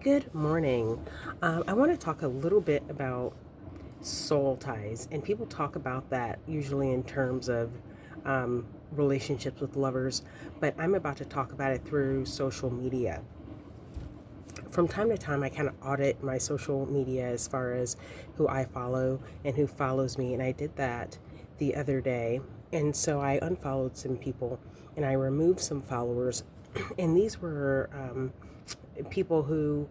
Good morning. I want to talk a little bit about soul ties, and people talk about that usually in terms of relationships with lovers, but I'm about to talk about it through social media. From time to time, I kind of audit my social media as far as who I follow and who follows me, and I did that the other day. And so I unfollowed some people and I removed some followers, and these were people who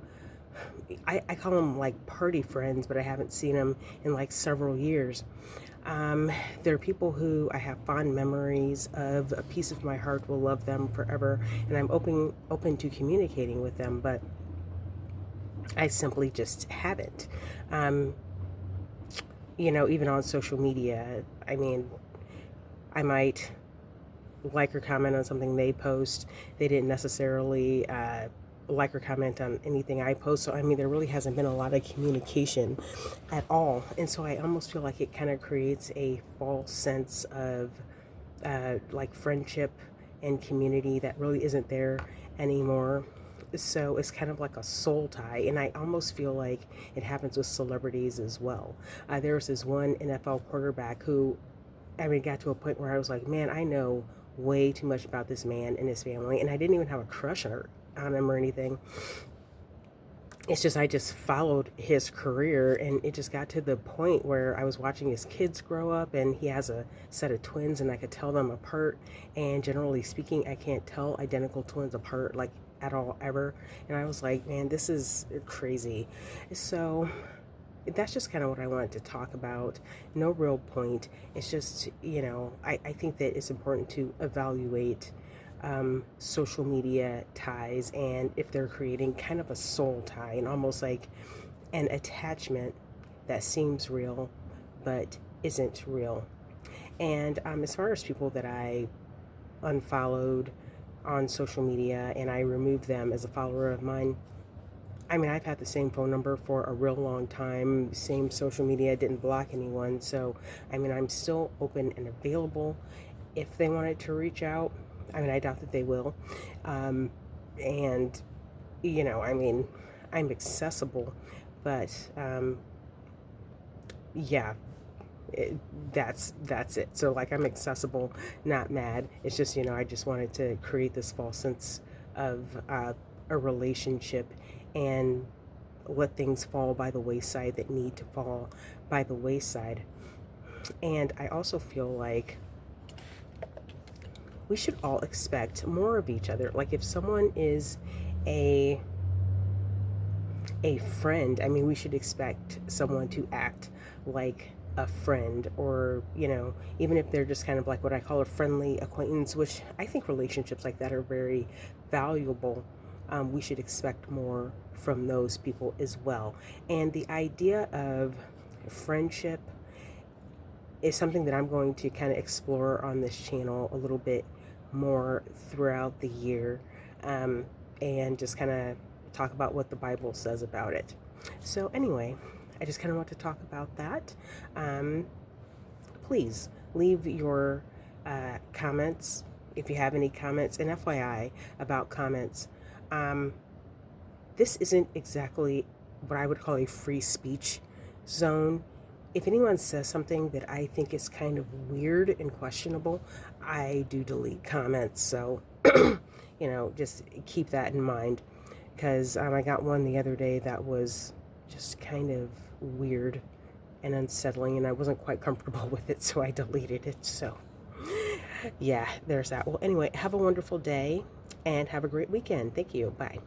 I call them like party friends, but I haven't seen them in like several years. There are people who I have fond memories of. A piece of my heart will love them forever, and I'm open to communicating with them, but I simply just haven't. Um, Even on social media, I mean, I might like or comment on something they post. They didn't necessarily like or comment on anything I post. So, I mean, there really hasn't been a lot of communication at all. And so I almost feel like it kind of creates a false sense of like friendship and community that really isn't there anymore. So it's kind of like a soul tie, and I almost feel like it happens with celebrities as well. There was this one NFL quarterback who, I mean, got to a point where I was like, man, I know way too much about this man and his family, and I didn't even have a crush on him or anything. It's just I just followed his career, and it just got to the point where I was watching his kids grow up, and he has a set of twins, and I could tell them apart. And generally speaking, I can't tell identical twins apart like at all ever. And I was like, man, this is crazy. So that's just kind of what I wanted to talk about. No real point. It's just, I think that it's important to evaluate social media ties, and if they're creating kind of a soul tie and almost like an attachment that seems real but isn't real. And as far as people that I unfollowed on social media and I removed them as a follower of mine, I mean, I've had the same phone number for a real long time, same social media, didn't block anyone. So, I mean, I'm still open and available if they wanted to reach out. I mean, I doubt that they will. Um, and, I mean, I'm accessible, but yeah, it, that's it. So, like, I'm accessible, not mad. It's just, I just wanted to create this false sense of a relationship and let things fall by the wayside that need to fall by the wayside. And I also feel like we should all expect more of each other. Like if someone is a a friend, I mean, we should expect someone to act like a friend, or even if they're just kind of like what I call a friendly acquaintance, which I think relationships like that are very valuable. We should expect more from those people as well. And the idea of friendship is something that I'm going to kind of explore on this channel a little bit more throughout the year, and just kind of talk about what the Bible says about it. So, anyway, I just kind of want to talk about that. Please leave your comments if you have any comments. And FYI about comments, this isn't exactly what I would call a free speech zone. If anyone says something that I think is kind of weird and questionable, I do delete comments. So, just keep that in mind, because I got one the other day that was just kind of weird and unsettling, and I wasn't quite comfortable with it, so I deleted it. So, yeah, there's that. Well, anyway, have a wonderful day and have a great weekend. Thank you. Bye.